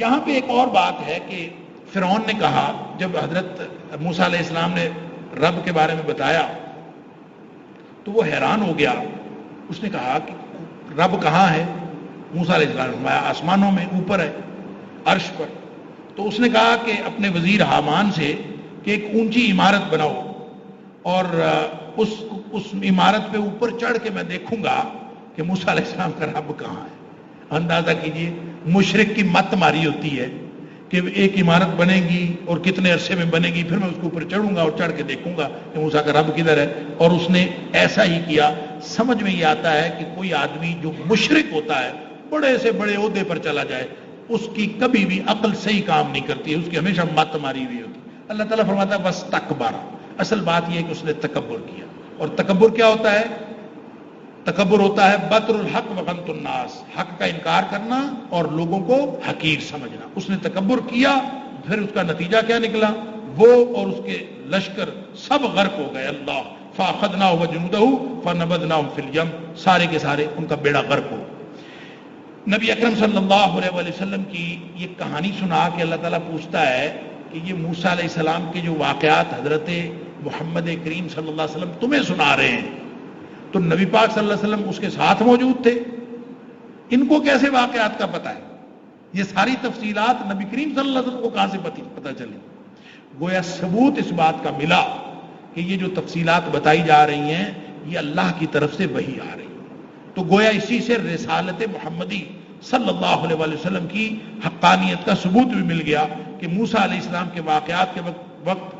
یہاں پہ ایک اور بات ہے کہ فرعون نے کہا، جب حضرت موسیٰ علیہ السلام نے رب کے بارے میں بتایا تو وہ حیران ہو گیا۔ اس نے کہا کہ رب کہاں ہے؟ موسیٰ علیہ السلام نے فرمایا آسمانوں میں اوپر ہے، عرش پر۔ تو اس نے کہا کہ اپنے وزیر حامان سے کہ ایک اونچی عمارت بناؤ اور اس عمارت پہ اوپر چڑھ کے میں دیکھوں گا کہ موسیٰ علیہ السلام کا رب کہاں ہے۔ اندازہ کیجئے مشرک کی مت ماری ہوتی ہے کہ ایک عمارت بنے گی اور کتنے عرصے میں بنے گی، پھر میں اس کے اوپر چڑھوں گا اور چڑھ کے دیکھوں گا کہ موسیٰ کا رب کدھر ہے۔ اور اس نے ایسا ہی کیا۔ سمجھ میں یہ آتا ہے کہ کوئی آدمی جو مشرک ہوتا ہے، بڑے سے بڑے عہدے پر چلا جائے، اس کی کبھی بھی عقل صحیح کام نہیں کرتی ہے، اس کی ہمیشہ مت ماری ہوئی ہوتی ہے۔ اللہ تعالیٰ فرماتا ہے بس تکبر، اصل بات یہ ہے کہ اس نے تکبر کیا۔ اور تکبر کیا ہوتا ہے؟ تکبر ہوتا ہے بطر الحق وغمط الناس، حق کا انکار کرنا اور لوگوں کو حقیر سمجھنا۔ اس نے تکبر کیا، پھر اس کا نتیجہ کیا نکلا؟ وہ اور اس کے لشکر سب غرق ہو گئے۔ اللہ فاخذناه وجنوده فنبذناهم في اليم، سارے کے سارے ان کا بیڑا غرق ہو۔ نبی اکرم صلی اللہ علیہ وسلم کی یہ کہانی سنا کے اللہ تعالیٰ پوچھتا ہے کہ یہ موسیٰ علیہ السلام کے جو واقعات حضرت محمد کریم صلی اللہ علیہ وسلم تمہیں سنا رہے ہیں، تو نبی پاک صلی اللہ علیہ وسلم اس کے ساتھ موجود تھے، ان کو کیسے واقعات کا پتہ ہے؟ یہ ساری تفصیلات نبی کریم صلی اللہ علیہ وسلم کو کہاں سے پتہ چلی؟ گویا ثبوت اس بات کا ملا کہ یہ جو تفصیلات بتائی جا رہی ہیں یہ اللہ کی طرف سے وحی آ رہی ہے۔ تو گویا اسی سے رسالت محمدی صلی اللہ علیہ وسلم کی حقانیت کا ثبوت بھی مل گیا کہ موسیٰ علیہ السلام کے واقعات کے وقت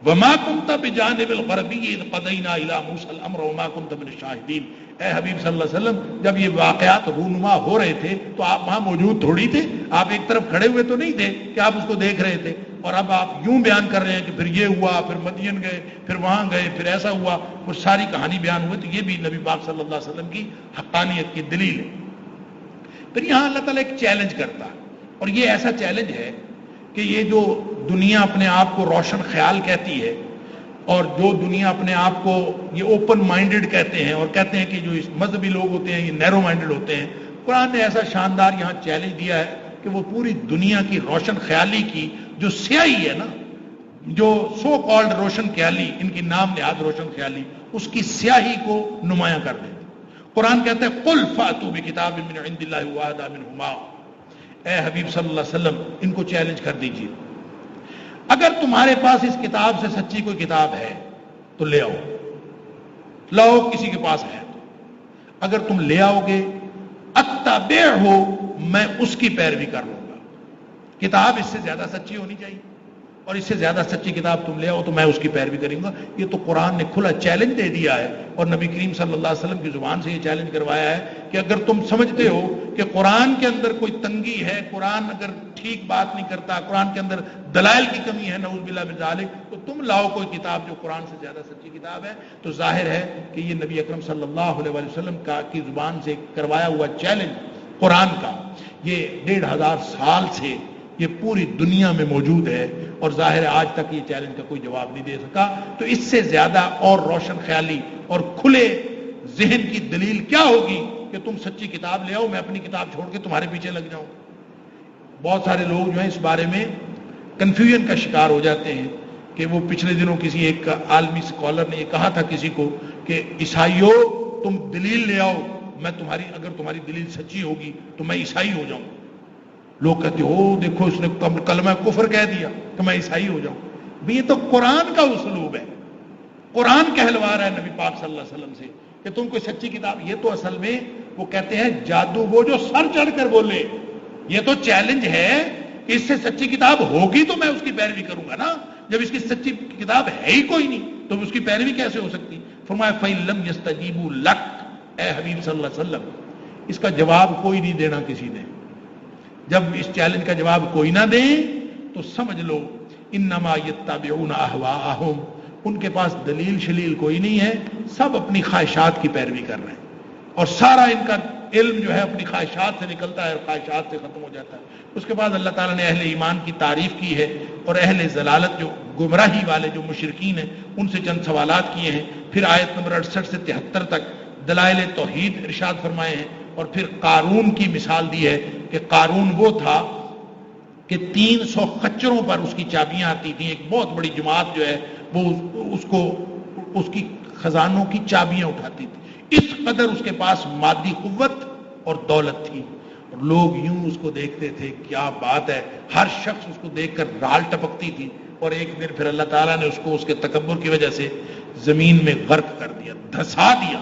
وما كنت بجانب الغربی اذ قضینا الی موسیٰ الامر وما كنت من الشاہدین، اے حبیب صلی اللہ علیہ وسلم جب یہ واقعات رونما ہو رہے تھے تو آپ وہاں موجود تھوڑی تھے، آپ ایک طرف کھڑے ہوئے تو نہیں تھے کہ آپ اس کو دیکھ رہے تھے، اور اب آپ یوں بیان کر رہے ہیں کہ پھر یہ ہوا، پھر مدین گئے، پھر وہاں گئے، پھر ایسا ہوا، وہ ساری کہانی بیان ہوئی۔ تو یہ بھی نبی پاک صلی اللہ علیہ وسلم کی حقانیت کی دلیل ہے۔ پھر یہاں اللہ تعالیٰ ایک چیلنج کرتا ہے، اور یہ ایسا چیلنج ہے کہ یہ جو دنیا اپنے آپ کو روشن خیال کہتی ہے، اور جو دنیا اپنے آپ کو یہ اوپن مائنڈڈ کہتے ہیں اور کہتے ہیں کہ جو اس مذہبی لوگ ہوتے ہیں یہ نیرو مائنڈڈ ہوتے ہیں، قرآن نے ایسا شاندار یہاں چیلنج دیا ہے کہ وہ پوری دنیا کی روشن خیالی کی جو سیاہی ہے نا، جو سو کالڈ روشن خیالی، ان کی نام نہاد روشن خیالی، اس کی سیاہی کو نمایاں کر دے۔ قرآن کہتا ہے قل فاتوا بکتاب من عند اللہ هو اہدی منہما، اے حبیب صلی اللہ علیہ وسلم ان کو چیلنج کر دیجئے، اگر تمہارے پاس اس کتاب سے سچی کوئی کتاب ہے تو لے آؤ، لاؤ کسی کے پاس ہے تو، اگر تم لے آؤ گے اتبعہ، میں اس کی پیروی کر لوں گا۔ کتاب اس سے زیادہ سچی ہونی چاہیے، اور اس سے زیادہ سچی کتاب تم لے آؤ تو میں اس کی پیروی کروں گا۔ یہ تو قرآن نے کھلا چیلنج دے دیا ہے، اور نبی کریم صلی اللہ علیہ وسلم کی زبان سے یہ چیلنج کروایا ہے کہ اگر تم سمجھتے ہو کہ قرآن کے اندر کوئی تنگی ہے، قرآن اگر ٹھیک بات نہیں کرتا، قرآن کے اندر دلائل کی کمی ہے، نعوذ باللہ من ذالک، تو تم لاؤ کوئی کتاب جو قرآن سے زیادہ سچی کتاب ہے۔ تو ظاہر ہے کہ یہ نبی اکرم صلی اللہ علیہ وسلم کی زبان سے کروایا ہوا چیلنج قرآن کا، یہ 1500 سال سے یہ پوری دنیا میں موجود ہے، اور ظاہر ہے آج تک یہ چیلنج کا کوئی جواب نہیں دے سکا۔ تو اس سے زیادہ اور روشن خیالی اور کھلے ذہن کی دلیل کیا ہوگی کہ تم سچی کتاب لے آؤ، میں اپنی کتاب چھوڑ کے تمہارے پیچھے لگ جاؤں۔ بہت سارے لوگ جو ہیں اس بارے میں کنفیوژن کا شکار ہو جاتے ہیں کہ وہ پچھلے دنوں کسی ایک عالمی اسکالر نے یہ کہا تھا کسی کو کہ عیسائیوں تم دلیل لے آؤ، اگر تمہاری دلیل سچی ہوگی تو میں عیسائی ہو جاؤں. لوگ کہتے او دیکھو اس نے کلمہ کفر کہہ دیا کہ میں عیسائی ہو جاؤں. یہ تو قرآن کا اسلوب ہے. قرآن کہلوا رہا ہے نبی پاک صلی اللہ علیہ وسلم سے کہ تم کوئی سچی کتاب. یہ تو اصل میں وہ کہتے ہیں جادو وہ جو سر چڑھ کر بولے. یہ تو چیلنج ہے کہ اس سے سچی کتاب ہوگی تو میں اس کی پیروی کروں گا نا. جب اس کی سچی کتاب ہے ہی کوئی نہیں تو اس کی پیروی کیسے ہو سکتی. فرمایا فَإِن لَمْ يَسْتَجِيبُوا لَكَ، اے حبیب صلی اللہ علیہ وسلم اس کا جواب کوئی نہیں دینا کسی نے. جب اس چیلنج کا جواب کوئی نہ دیں تو سمجھ لو انما یتبعون اہواءہم، ان کے پاس دلیل شلیل کوئی نہیں ہے، سب اپنی خواہشات کی پیروی کر رہے ہیں. اور سارا ان کا علم جو ہے اپنی خواہشات سے نکلتا ہے اور خواہشات سے ختم ہو جاتا ہے. اس کے بعد اللہ تعالیٰ نے اہل ایمان کی تعریف کی ہے اور اہل ضلالت جو گمراہی والے جو مشرکین ہیں ان سے چند سوالات کیے ہیں. پھر آیت نمبر 68 سے 73 تک دلائل توحید ارشاد فرمائے ہیں. اور پھر قارون کی مثال دی ہے کہ قارون وہ تھا کہ 300 خچروں پر اس کی چابیاں آتی تھیں. ایک بہت بڑی جماعت جو ہے وہ اس کی خزانوں کی چابیاں اٹھاتی تھی. اس قدر اس کے پاس مادی قوت اور دولت تھی اور لوگ یوں اس کو دیکھتے تھے. کیا بات ہے، ہر شخص اس کو دیکھ کر رال ٹپکتی تھی. اور ایک دن پھر اللہ تعالیٰ نے اس کو اس کے تکبر کی وجہ سے زمین میں غرق کر دیا، دھسا دیا.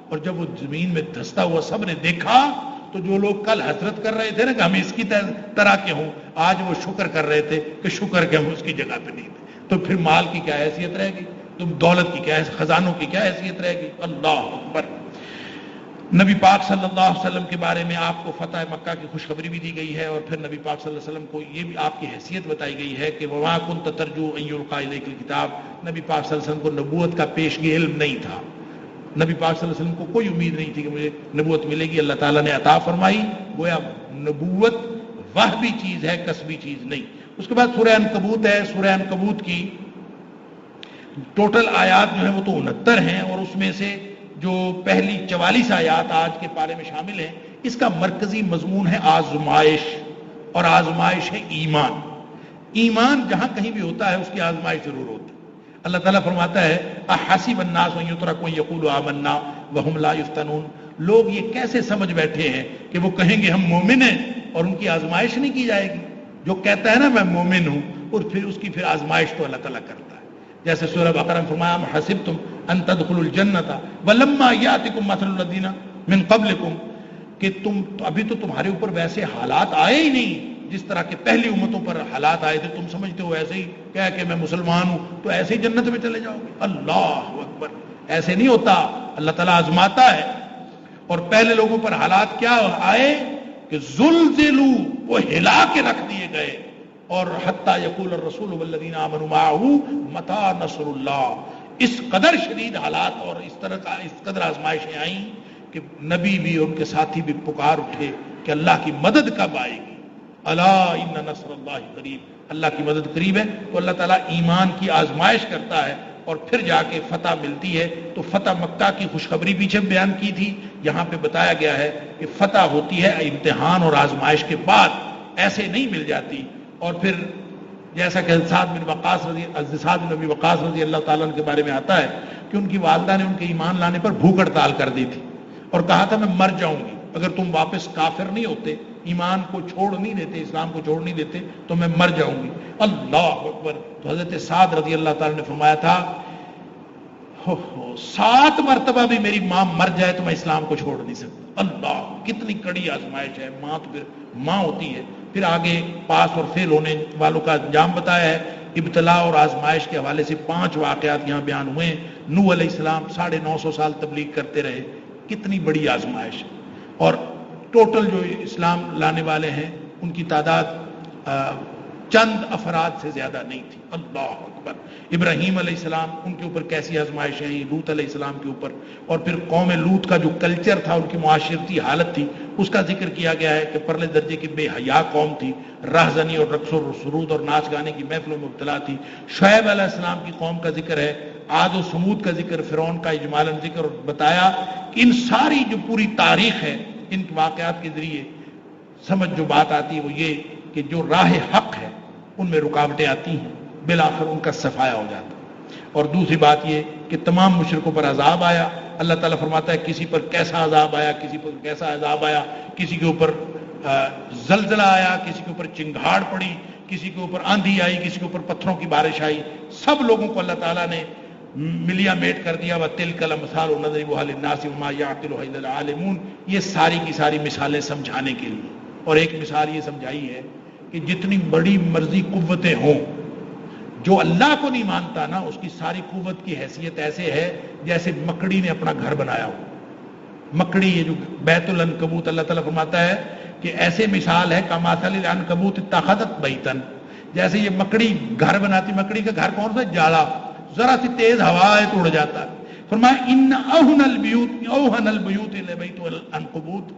اور جب وہ زمین میں دھستا ہوا سب نے دیکھا تو جو لوگ کل حسرت کر رہے تھے نا کہ ہم اس کی طرح کے ہوں، آج وہ شکر کر رہے تھے کہ شکر کہ ہم اس کی جگہ پہ نہیں تھے. تو پھر مال کی کیا حیثیت رہے گی، تم دولت کی کیا، خزانوں کی کیا حیثیت رہے گی. اللہ اکبر. نبی پاک صلی اللہ علیہ وسلم کے بارے میں آپ کو فتح مکہ کی خوشخبری بھی دی گئی ہے اور پھر نبی پاک صلی اللہ علیہ وسلم کو یہ بھی آپ کی حیثیت بتائی گئی ہے کہ وَمَا كُنْتَ تَرْجُو أَن يُلْقَىٰ إِلَيْكَ الْكِتَابُ. نبی پاک صلی اللہ علیہ وسلم کو نبوت کا پیشگی علم نہیں تھا. نبی پاک صلی اللہ علیہ وسلم کو کوئی امید نہیں تھی کہ مجھے نبوت ملے گی. اللہ تعالیٰ نے عطا فرمائی. گویا نبوت وحبی چیز ہے، کسبی چیز نہیں. اس کے بعد سورہ عنکبوت ہے. سورہ عنکبوت کی ٹوٹل آیات جو ہیں وہ تو 69 ہیں اور اس میں سے جو پہلی 44 آیات آج کے پارے میں شامل ہیں اس کا مرکزی مضمون ہے آزمائش. اور آزمائش ہے ایمان. ایمان جہاں کہیں بھی ہوتا ہے اس کی آزمائش ضرور ہوتی ہے. اللہ تعالیٰ فرماتا ہے احسب الناس ان یترکوا ان یقولوا آمنا وهم لا یفتنون. لوگ یہ کیسے سمجھ بیٹھے ہیں کہ وہ کہیں گے ہم مومن ہیں اور ان کی آزمائش نہیں کی جائے گی. جو کہتا ہے نا میں مومن ہوں اور پھر اس کی پھر آزمائش تو اللہ تعالیٰ کرتا ہے. جیسے سورہ بقرہ میں فرمایا حسبتم ان تدخلوا الجنۃ ولما یاتکم مثل الذین من قبلکم، کہ ابھی تو تمہارے اوپر ویسے حالات آئے ہی نہیں جس طرح کے پہلی امتوں پر حالات آئے تھے. تم سمجھتے ہو ایسے ہی کہہ کہ میں مسلمان ہوں تو ایسے ہی جنت میں چلے جاؤ گے. اللہ اکبر. ایسے نہیں ہوتا. اللہ تعالیٰ آزماتا ہے. اور پہلے لوگوں پر حالات کیا آئے کہ زلزلوا، وہ ہلا کے رکھ دیے گئے. اور حتی یقول الرسول والذین آمنوا معہ متی نصر اللہ. اس قدر شدید حالات اور اس قدر آزمائشیں آئیں کہ نبی بھی اور ان کے ساتھی بھی پکار اٹھے کہ اللہ کی مدد کب آئے گی. الا ان نصر اللہ قریب. اللہ کی مدد قریب ہے. تو اللہ تعالیٰ ایمان کی آزمائش کرتا ہے اور پھر جا کے فتح ملتی ہے. تو فتح مکہ کی خوشخبری پیچھے بیان کی تھی. یہاں پہ بتایا گیا ہے کہ فتح ہوتی ہے امتحان اور آزمائش کے بعد، ایسے نہیں مل جاتی. اور پھر جیسا کہ سعد بن ابی وقاص رضی اللہ تعالیٰ عنہ کے بارے میں آتا ہے کہ ان کی والدہ نے ان کے ایمان لانے پر بھوک ہڑتال کر دی تھی اور کہا تھا میں مر جاؤں گی اگر تم واپس کافر نہیں ہوتے، ایمان کو چھوڑ نہیں دیتے، اسلام کو چھوڑ نہیں دیتے تو میں مر جاؤں گی. اللہ اکبر. تو حضرت سعد رضی اللہ تعالیٰ نے فرمایا تھا 7 مرتبہ بھی میری ماں مر جائے تو میں اسلام کو چھوڑ نہیں سکتا. اللہ، کتنی کڑی آزمائش ہے. ماں تو پھر ماں ہوتی ہے. پھر آگے پاس اور فیل ہونے والوں کا انجام بتایا ہے. ابتلا اور آزمائش کے حوالے سے 5 واقعات یہاں بیان ہوئے ہیں. نوح علیہ السلام 950 سال تبلیغ کرتے رہے. کتنی بڑی آزمائش ہے. اور ٹوٹل جو اسلام لانے والے ہیں ان کی تعداد چند افراد سے زیادہ نہیں تھی. اللہ اکبر. ابراہیم علیہ السلام، ان کے اوپر کیسی آزمائشیں ہیں. لوط علیہ السلام کے اوپر. اور پھر قوم لوط کا جو کلچر تھا، ان کی معاشرتی حالت تھی، اس کا ذکر کیا گیا ہے کہ پرلے درجے کی بے حیا قوم تھی. راہزنی اور رقص و سرود اور ناچ گانے کی محفلوں میں مبتلا تھی. شعیب علیہ السلام کی قوم کا ذکر ہے. عاد و سمود کا ذکر، فرعون کا اجمالاً ذکر، اور بتایا کہ ان ساری جو پوری تاریخ ہے ان واقعات کے ذریعے سمجھ جو بات آتی ہے وہ یہ کہ جو راہ حق ہے ان میں رکاوٹیں آتی ہیں، بالآخر ان کا صفایا ہو جاتا ہے. اور دوسری بات یہ کہ تمام مشرکوں پر عذاب آیا اللہ تعالیٰ فرماتا ہے کسی پر کیسا عذاب آیا، کسی پر کیسا عذاب آیا، کسی کے اوپر زلزلہ آیا، کسی کے اوپر چنگھاڑ پڑی، کسی کے اوپر آندھی آئی، کسی کے اوپر پتھروں کی بارش آئی، سب لوگوں کو اللہ تعالیٰ نے ملیا میٹ کر دیا. وَتِلْكَ الْأَمْثَالُ نَضْرِبُهَا لِلنَّاسِ وَمَا يَعْقِلُهَا إِلَّا الْعَالِمُونَ. یہ ساری کی ساری مثالیں سمجھانے کے لیے. اور ایک مثال یہ سمجھائی ہے کہ جتنی بڑی مرضی قوتیں ہوں، جو اللہ کو نہیں مانتا نا، اس کی ساری قوت کی حیثیت ایسے ہے جیسے مکڑی نے اپنا گھر بنایا ہو. مکڑی، یہ جو بیت العنکبوت، اللہ تعالیٰ فرماتا ہے کہ ایسے مثال ہے کمثل العنکبوت اتخذت بیتا، جیسے یہ مکڑی گھر بناتی. مکڑی کا گھر کون سا؟ جالا، ذرا سی تیز ہوا ہے تو اڑ جاتا ہے. فرمایا ان اوہن البیوت لبیت العنکبوت،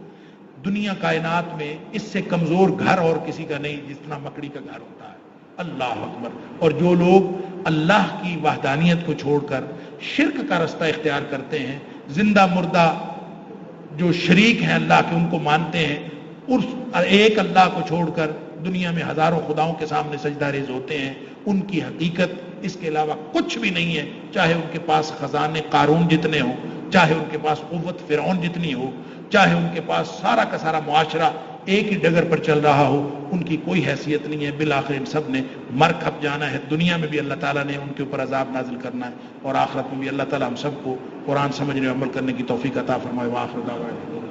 دنیا کائنات میں اس سے کمزور گھر اور کسی کا نہیں جتنا مکڑی کا گھر ہوتا ہے. اللہ اکبر. اور جو لوگ اللہ کی وحدانیت کو چھوڑ کر شرک کا رستہ اختیار کرتے ہیں، زندہ مردہ جو شریک ہیں اللہ کے ان کو مانتے ہیں، اور ایک اللہ کو چھوڑ کر دنیا میں ہزاروں خداؤں کے سامنے سجدہ ریز ہوتے ہیں، ان کی حقیقت اس کے علاوہ کچھ بھی نہیں ہے. چاہے ان کے پاس خزانے قارون جتنے ہوں، چاہے ان کے پاس قوت فرعون جتنی ہو، چاہے ان کے پاس سارا کا سارا معاشرہ ایک ہی ڈگر پر چل رہا ہو، ان کی کوئی حیثیت نہیں ہے. بالآخر ان سب نے مر کھپ جانا ہے. دنیا میں بھی اللہ تعالیٰ نے ان کے اوپر عذاب نازل کرنا ہے، اور آخرت میں بھی. اللہ تعالیٰ ہم سب کو قرآن سمجھنے اور عمل کرنے کی توفیق عطا فرمائے. وآخر دعوانا